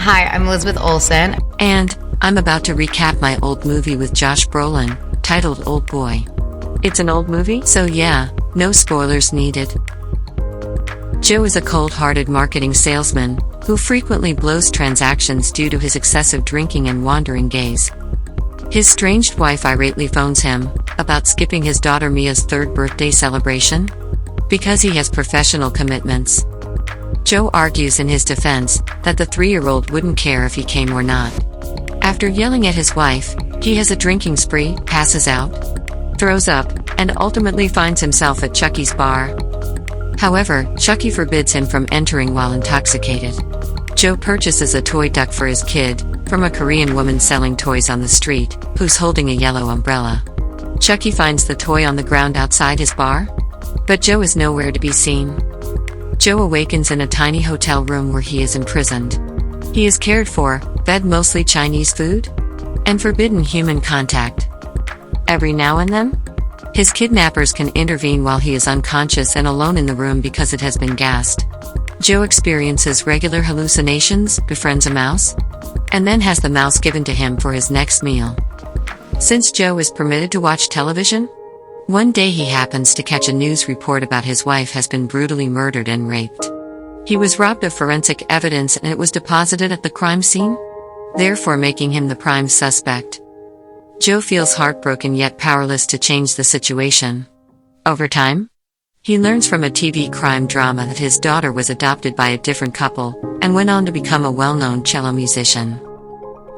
Hi, I'm Elizabeth Olsen. And I'm about to recap my old movie with Josh Brolin, titled Old Boy. It's an old movie, so yeah, no spoilers needed. Joe is a cold-hearted marketing salesman who frequently blows transactions due to his excessive drinking and wandering gaze. His estranged wife irately phones him about skipping his daughter Mia's third birthday celebration because he has professional commitments. Joe argues in his defense that the 3-year-old wouldn't care if he came or not. After yelling at his wife, he has a drinking spree, passes out, throws up, and ultimately finds himself at Chucky's bar. However, Chucky forbids him from entering while intoxicated. Joe purchases a toy duck for his kid from a Korean woman selling toys on the street, who's holding a yellow umbrella. Chucky finds the toy on the ground outside his bar, but Joe is nowhere to be seen. Joe awakens in a tiny hotel room where he is imprisoned. He is cared for, fed mostly Chinese food, and forbidden human contact. Every now and then, his kidnappers can intervene while he is unconscious and alone in the room because it has been gassed. Joe experiences regular hallucinations, befriends a mouse, and then has the mouse given to him for his next meal. Since Joe is permitted to watch television, one day he happens to catch a news report about his wife has been brutally murdered and raped. He was robbed of forensic evidence and it was deposited at the crime scene, therefore making him the prime suspect. Joe feels heartbroken yet powerless to change the situation. Over time, he learns from a TV crime drama that his daughter was adopted by a different couple, and went on to become a well-known cello musician.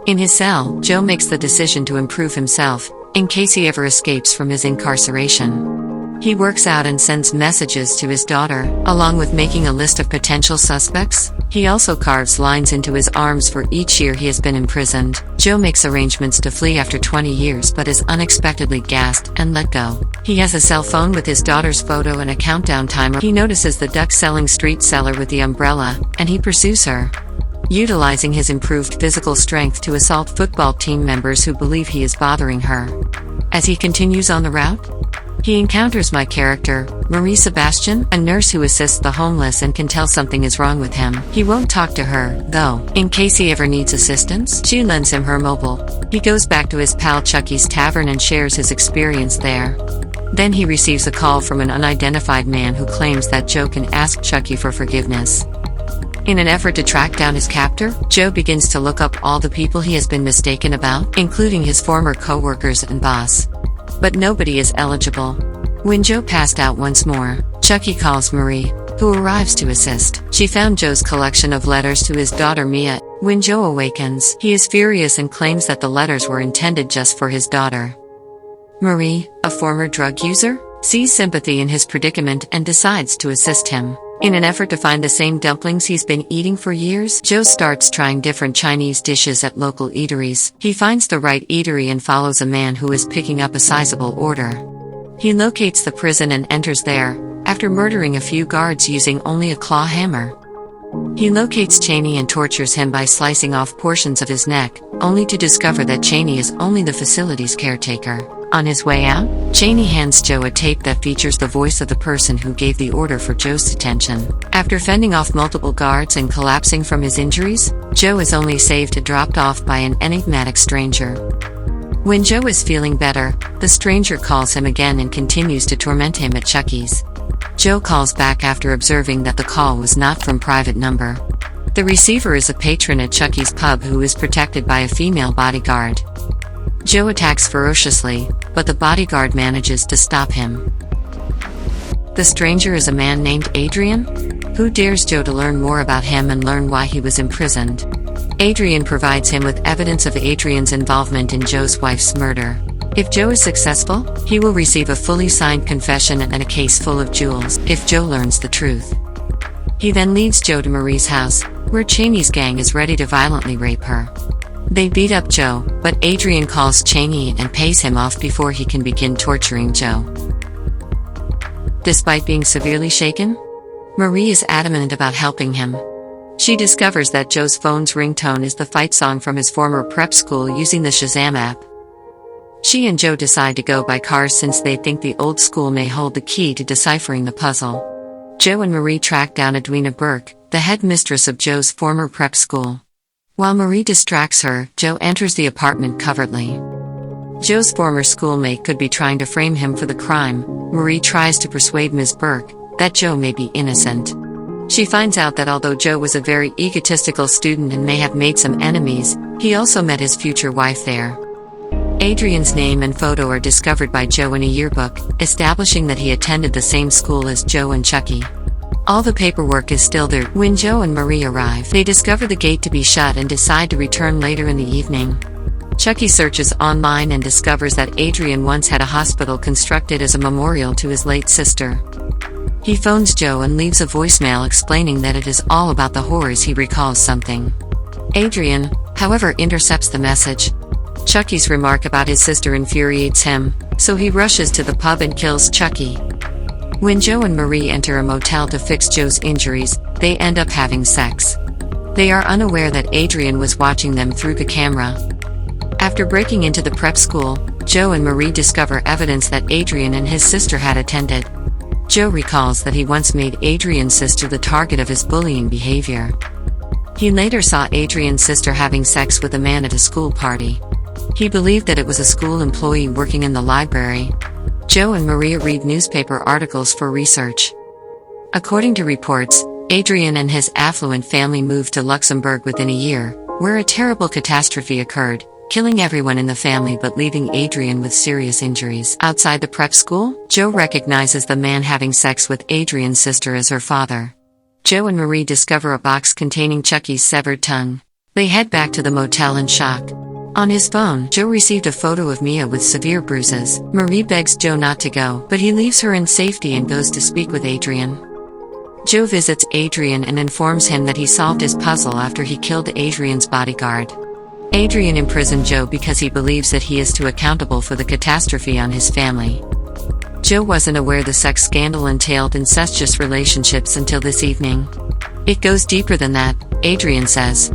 In his cell, Joe makes the decision to improve himself, in case he ever escapes from his incarceration. He works out and sends messages to his daughter, along with making a list of potential suspects. He also carves lines into his arms for each year he has been imprisoned. Joe makes arrangements to flee after 20 years but is unexpectedly gassed and let go. He has a cell phone with his daughter's photo and a countdown timer. He notices the duck-selling street seller with the umbrella, and he pursues her, utilizing his improved physical strength to assault football team members who believe he is bothering her. As he continues on the route, he encounters my character, Marie Sebastian, a nurse who assists the homeless and can tell something is wrong with him. He won't talk to her, though, in case he ever needs assistance. She lends him her mobile. He goes back to his pal Chucky's tavern and shares his experience there. Then he receives a call from an unidentified man who claims that Joe can ask Chucky for forgiveness. In an effort to track down his captor, Joe begins to look up all the people he has been mistaken about, including his former co-workers and boss. But nobody is eligible. When Joe passed out once more, Chucky calls Marie, who arrives to assist. She found Joe's collection of letters to his daughter Mia. When Joe awakens, he is furious and claims that the letters were intended just for his daughter. Marie, a former drug user, sees sympathy in his predicament and decides to assist him. In an effort to find the same dumplings he's been eating for years, Joe starts trying different Chinese dishes at local eateries. He finds the right eatery and follows a man who is picking up a sizable order. He locates the prison and enters there, after murdering a few guards using only a claw hammer. He locates Cheney and tortures him by slicing off portions of his neck, only to discover that Cheney is only the facility's caretaker. On his way out, Cheney hands Joe a tape that features the voice of the person who gave the order for Joe's detention. After fending off multiple guards and collapsing from his injuries, Joe is only saved and dropped off by an enigmatic stranger. When Joe is feeling better, the stranger calls him again and continues to torment him at Chucky's. Joe calls back after observing that the call was not from private number. The receiver is a patron at Chucky's pub who is protected by a female bodyguard. Joe attacks ferociously, but the bodyguard manages to stop him. The stranger is a man named Adrian, who dares Joe to learn more about him and learn why he was imprisoned. Adrian provides him with evidence of Adrian's involvement in Joe's wife's murder. If Joe is successful, he will receive a fully signed confession and a case full of jewels, if Joe learns the truth. He then leads Joe to Marie's house, where Cheney's gang is ready to violently rape her. They beat up Joe, but Adrian calls Cheney and pays him off before he can begin torturing Joe. Despite being severely shaken, Marie is adamant about helping him. She discovers that Joe's phone's ringtone is the fight song from his former prep school using the Shazam app. She and Joe decide to go by car since they think the old school may hold the key to deciphering the puzzle. Joe and Marie track down Edwina Burke, the headmistress of Joe's former prep school. While Marie distracts her, Joe enters the apartment covertly. Joe's former schoolmate could be trying to frame him for the crime. Marie tries to persuade Ms. Burke that Joe may be innocent. She finds out that although Joe was a very egotistical student and may have made some enemies, he also met his future wife there. Adrian's name and photo are discovered by Joe in a yearbook, establishing that he attended the same school as Joe and Chucky. All the paperwork is still there. When Joe and Marie arrive, they discover the gate to be shut and decide to return later in the evening. Chucky searches online and discovers that Adrian once had a hospital constructed as a memorial to his late sister. He phones Joe and leaves a voicemail explaining that it is all about the horrors. He recalls something. Adrian, however, intercepts the message. Chucky's remark about his sister infuriates him, so he rushes to the pub and kills Chucky. When Joe and Marie enter a motel to fix Joe's injuries, they end up having sex. They are unaware that Adrian was watching them through the camera. After breaking into the prep school, Joe and Marie discover evidence that Adrian and his sister had attended. Joe recalls that he once made Adrian's sister the target of his bullying behavior. He later saw Adrian's sister having sex with a man at a school party. He believed that it was a school employee working in the library. Joe and Maria read newspaper articles for research. According to reports, Adrian and his affluent family moved to Luxembourg within a year, where a terrible catastrophe occurred, killing everyone in the family but leaving Adrian with serious injuries. Outside the prep school, Joe recognizes the man having sex with Adrian's sister as her father. Joe and Marie discover a box containing Chucky's severed tongue. They head back to the motel in shock. On his phone, Joe received a photo of Mia with severe bruises. Marie begs Joe not to go, but he leaves her in safety and goes to speak with Adrian. Joe visits Adrian and informs him that he solved his puzzle after he killed Adrian's bodyguard. Adrian imprisoned Joe because he believes that he is too accountable for the catastrophe on his family. Joe wasn't aware the sex scandal entailed incestuous relationships until this evening. It goes deeper than that, Adrian says.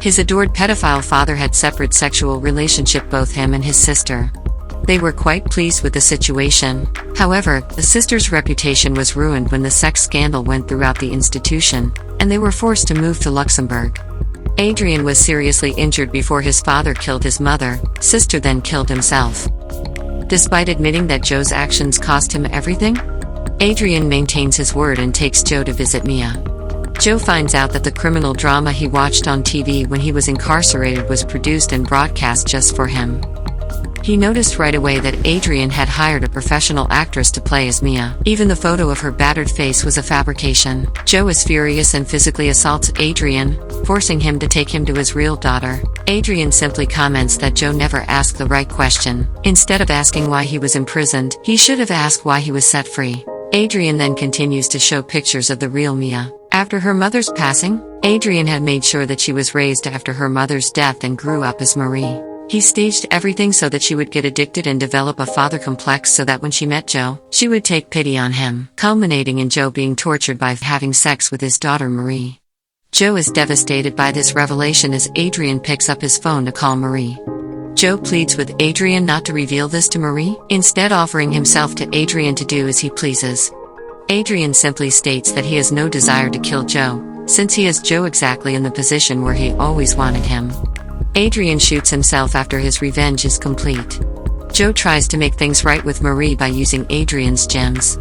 His adored pedophile father had separate sexual relationship both him and his sister. They were quite pleased with the situation. However, the sister's reputation was ruined when the sex scandal went throughout the institution, and they were forced to move to Luxembourg. Adrian was seriously injured before his father killed his mother. Sister then killed himself. Despite admitting that Joe's actions cost him everything, Adrian maintains his word and takes Joe to visit Mia. Joe finds out that the criminal drama he watched on TV when he was incarcerated was produced and broadcast just for him. He noticed right away that Adrian had hired a professional actress to play as Mia. Even the photo of her battered face was a fabrication. Joe is furious and physically assaults Adrian, forcing him to take him to his real daughter. Adrian simply comments that Joe never asked the right question. Instead of asking why he was imprisoned, he should have asked why he was set free. Adrian then continues to show pictures of the real Mia. After her mother's passing, Adrian had made sure that she was raised after her mother's death and grew up as Marie. He staged everything so that she would get addicted and develop a father complex so that when she met Joe, she would take pity on him, culminating in Joe being tortured by having sex with his daughter Marie. Joe is devastated by this revelation as Adrian picks up his phone to call Marie. Joe pleads with Adrian not to reveal this to Marie, instead offering himself to Adrian to do as he pleases. Adrian simply states that he has no desire to kill Joe, since he has Joe exactly in the position where he always wanted him. Adrian shoots himself after his revenge is complete. Joe tries to make things right with Marie by using Adrian's gems.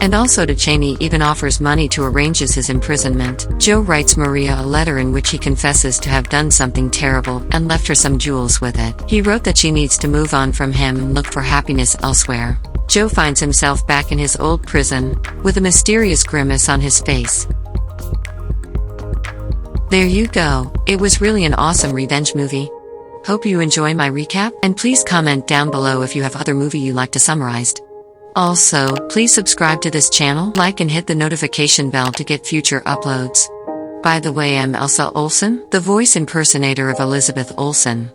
And also to Cheney even offers money to arrange his imprisonment. Joe writes Maria a letter in which he confesses to have done something terrible and left her some jewels with it. He wrote that she needs to move on from him and look for happiness elsewhere. Joe finds himself back in his old prison, with a mysterious grimace on his face. There you go, it was really an awesome revenge movie. Hope you enjoy my recap, and please comment down below if you have other movie you like to summarized. Also, please subscribe to this channel, like and hit the notification bell to get future uploads. By the way, I'm Elsa Olsen, the voice impersonator of Elizabeth Olsen.